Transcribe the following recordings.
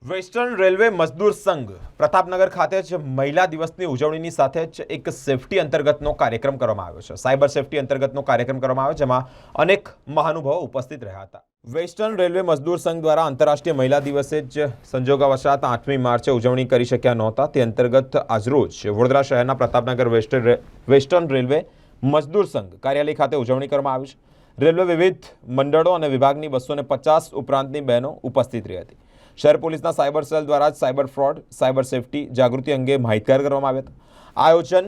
Western railway મજદૂર સંઘ પ્રતાપનગર ખાતે જ મહિલા દિવસની ઉજવણીની સાથે જ એક સેફટી અંતર્ગતનો કાર્યક્રમ કરવામાં આવ્યો છે। સાયબર સેફટી અંતર્ગતનો કાર્યક્રમ કરવામાં આવ્યો જેમાં અનેક મહાનુભાવો ઉપસ્થિત રહ્યા હતા। વેસ્ટર્ન રેલવે મજદૂર સંઘ દ્વારા આંતરરાષ્ટ્રીય મહિલા દિવસે જ સંજોગવશાત 8મી માર્ચે ઉજવણી કરી શક્યા નહોતા। તે અંતર્ગત આજરોજ વડોદરા શહેરના પ્રતાપનગર વેસ્ટર્ન રેલવે મજદૂર સંઘ કાર્યાલય ખાતે ઉજવણી કરવામાં આવી છે। રેલવે વિવિધ મંડળો અને વિભાગની 250 ઉપરાંતની બહેનો ઉપસ્થિત રહી હતી। શહેર પોલીસના સાયબર સેલ દ્વારા સાયબર ફ્રોડ, સાયબર સેફટી જાગૃતિ અંગે માહિતગાર કરવામાં આવ્યા હતા। આયોજન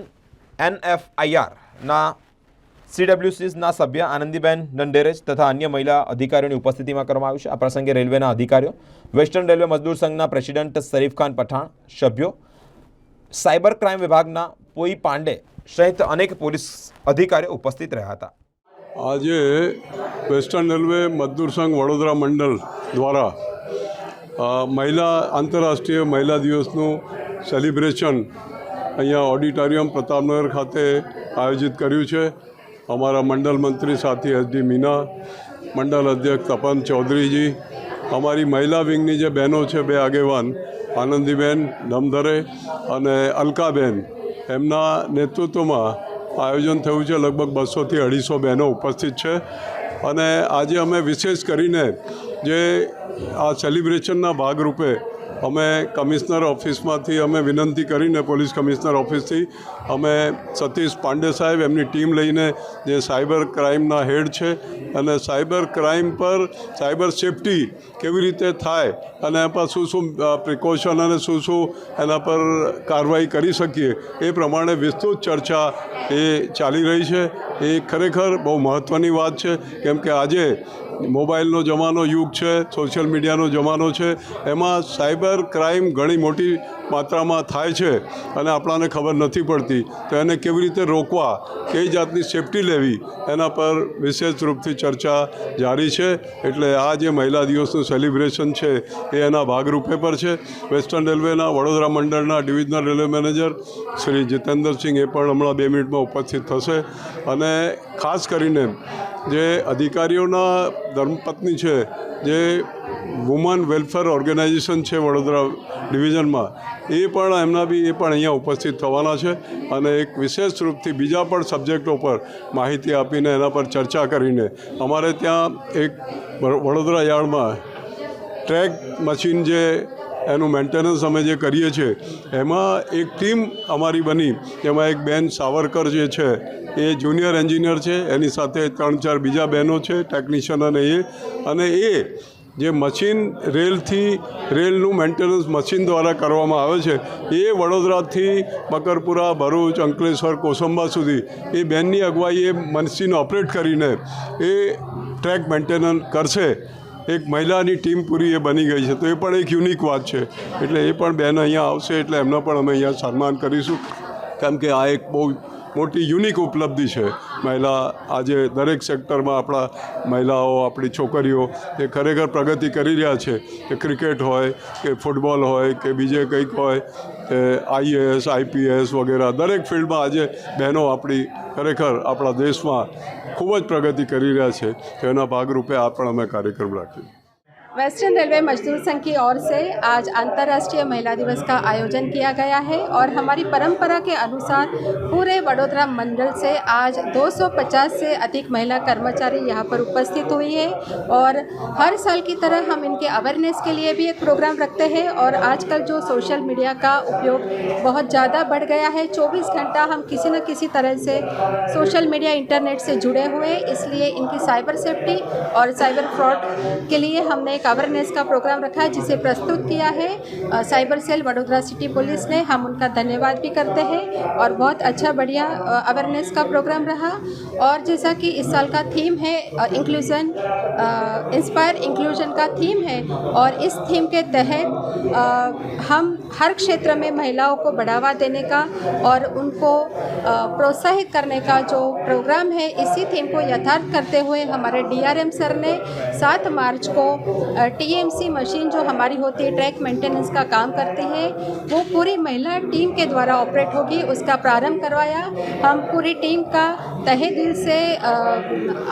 NFIRના CWCના સભ્ય આનંદીબેન દંડેરેજ તથા અન્ય મહિલા અધિકારીઓની ઉપસ્થિતિમાં કરવામાં આવ્યું છે। આ પ્રસંગે રેલવેના અધિકારીઓ, વેસ્ટર્ન રેલવે મજદૂર સંઘના પ્રેસિડેન્ટ શરીફ ખાન પઠાણ, સભ્યો, સાયબર ક્રાઇમ વિભાગના પોઈ પાંડે સહિત અનેક પોલીસ અધિકારીઓ ઉપસ્થિત રહ્યા હતા। આજે વેસ્ટર્ન રેલવે મજદૂર સંઘ વડોદરા મંડળ દ્વારા આંતરરાષ્ટ્રીય મહિલા દિવસનું સેલિબ્રેશન અહીંયા ઓડિટોરિયમ પ્રતાપનગર ખાતે આયોજિત કર્યું છે। અમારા મંડળ મંત્રી સાથી SD મીના, મંડળ અધ્યક્ષ તપન ચૌધરીજી, અમારી મહિલા વિંગની જે બહેનો છે, બે આગેવાન આનંદીબેન દમધરે અને અલકાબેન, એમના નેતૃત્વમાં આયોજન થયું છે। લગભગ 200થી 250 બહેનો ઉપસ્થિત છે અને આજે અમે વિશેષ કરીને જે આ સેલિબ્રેશનના ભાગરૂપે અમે કમિશનર ઓફિસમાંથી અમે વિનંતી કરીને પોલીસ કમિશનર ઓફિસથી અમે સતીશ પાંડે સાહેબ એમની ટીમ લઈને જે સાયબર ક્રાઇમના હેડ છે અને સાયબર ક્રાઇમ પર સાયબર સેફટી કેવી રીતે થાય અને એના પર શું પ્રિકોશન અને શું એના પર કાર્યવાહી કરી શકીએ એ પ્રમાણે વિસ્તૃત ચર્ચા એ ચાલી રહી છે। એ ખરેખર બહુ મહત્ત્વની વાત છે કેમ કે આજે મોબાઈલનો જમાનો યુગ છે, સોશિયલ મીડિયાનો જમાનો છે, એમાં સાયબર ક્રાઇમ ઘણી મોટી માત્રામાં થાય છે અને આપણાને ખબર નથી પડતી, તો એને કેવી રીતે રોકવા, કઈ જાતની સેફટી લેવી એના પર વિશેષ રૂપથી ચર્ચા જારી છે। એટલે આ જે મહિલા દિવસનું સેલિબ્રેશન છે એ એના ભાગરૂપે પર છે। વેસ્ટર્ન રેલવેના વડોદરા મંડળના divisional railway manager Shri Jitendrasinh એ પણ હમણાં 2 મિનિટમાં ઉપસ્થિત થશે અને ખાસ કરીને જે અધિકારીઓના ધર્મપત્ની છે, જે વુમન વેલફેર ઓર્ગેનાઇઝેશન છે વડોદરા ડિવિઝનમાં, એ પણ અહીંયા ઉપસ્થિત થવાના છે અને એક વિશેષ રૂપથી બીજા પણ સબ્જેક્ટો પર માહિતી આપીને એના પર ચર્ચા કરીને અમારે ત્યાં એક વડોદરા યાર્ડમાં ટ્રેક મશીન જે એનું મેન્ટેનન્સ અમે જે કરીએ છીએ એમાં એક ટીમ અમારી બની, એમાં એક બેન સાવરકર જે છે એ જુનિયર એન્જિનિયર છે, એની સાથે 3-4 બીજા બહેનો છે ટેકનિશિયન અને એ જે મશીન રેલનું મેન્ટેનન્સ મશીન દ્વારા કરવામાં આવે છે એ વડોદરાથી મકરપુરા, ભરૂચ, અંકલેશ્વર, કોસંબા સુધી એ બેનની અગવાઈ એ મશીન ઓપરેટ કરીને એ ટ્રેક મેન્ટેનન્સ કરશે। એક મહિલાની ટીમ પૂરી એ બની ગઈ છે, તો એ પણ એક યુનિક વાત છે। એટલે એ પણ બેન અહીંયા આવશે એટલે એમનો પણ અમે અહીંયા સન્માન કરીશું કેમ કે આ એક બહુ મોટી યુનિક ઉપલબ્ધિ છે। મહિલા આજે દરેક સેક્ટરમાં આપણા મહિલાઓ, આપણી છોકરીઓ એ ખરેખર પ્રગતિ કરી રહ્યા છે, કે ક્રિકેટ હોય કે ફૂટબોલ હોય કે બીજે કંઈક હોય કે IAS, IPS વગેરે દરેક ફિલ્ડમાં આજે બહેનો આપણી ખરેખર આપણા દેશમાં ખૂબ જ પ્રગતિ કરી રહ્યા છે। તો એના ભાગરૂપે આ પણ અમે કાર્યક્રમ રાખીએ। वेस्टर्न रेलवे मजदूर संघ की ओर से आज अंतर्राष्ट्रीय महिला दिवस का आयोजन किया गया है और हमारी परंपरा के अनुसार पूरे वडोदरा मंडल से आज 250 से अधिक महिला कर्मचारी यहाँ पर उपस्थित हुई है और हर साल की तरह हम इनके अवेयरनेस के लिए भी एक प्रोग्राम रखते हैं। और आजकल जो सोशल मीडिया का उपयोग बहुत ज़्यादा बढ़ गया है, 24 घंटा हम किसी न किसी तरह से सोशल मीडिया, इंटरनेट से जुड़े हुए, इसलिए इनकी साइबर सेफ्टी और साइबर फ्रॉड के लिए हमने अवेयरनेस का प्रोग्राम रखा है जिसे प्रस्तुत किया है cyber cell Vadodara city police ने। हम उनका धन्यवाद भी करते हैं और बहुत अच्छा बढ़िया अवेयरनेस का प्रोग्राम रहा। और जैसा कि इस साल का थीम है इंक्लूजन, इंस्पायर इंक्लूजन का थीम है और इस थीम के तहत हम हर क्षेत्र में महिलाओं को बढ़ावा देने का और उनको प्रोत्साहित करने का जो प्रोग्राम है, इसी थीम को यथार्थ करते हुए हमारे DRM सर ने 7 मार्च को टीएमसी मशीन जो हमारी होती है, ट्रैक मेंटेनेंस का काम करती है, वो पूरी महिला टीम के द्वारा ऑपरेट होगी, उसका प्रारंभ करवाया। हम पूरी टीम का तहे दिल से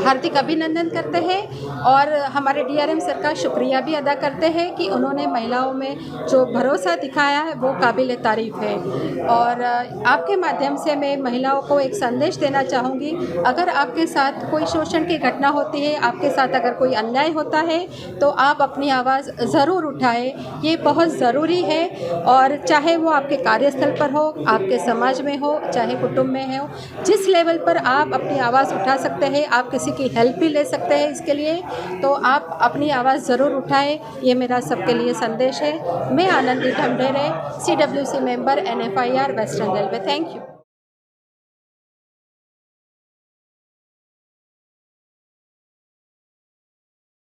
हार्दिक अभिनंदन करते हैं और हमारे डीआरएम सर का शुक्रिया भी अदा करते हैं कि उन्होंने महिलाओं में जो भरोसा दिखाया है वो काबिल तारीफ़ है। और आपके माध्यम से मैं महिलाओं को एक संदेश देना चाहूँगी, अगर आपके साथ कोई शोषण की घटना होती है, आपके साथ अगर कोई अन्याय होता है तो आप अपनी आवाज़ ज़रूर उठाएं, ये बहुत ज़रूरी है। और चाहे वो आपके कार्यस्थल पर हो, आपके समाज में हो, चाहे कुटुंब में हो, जिस लेवल पर आप अपनी आवाज़ उठा सकते हैं, आप किसी की हेल्प भी ले सकते हैं इसके लिए, तो आप अपनी आवाज़ ज़रूर उठाएं, ये मेरा सबके लिए संदेश है। मैं Anandi Dhamdhere, CWC member NFIR western railway. Thank you.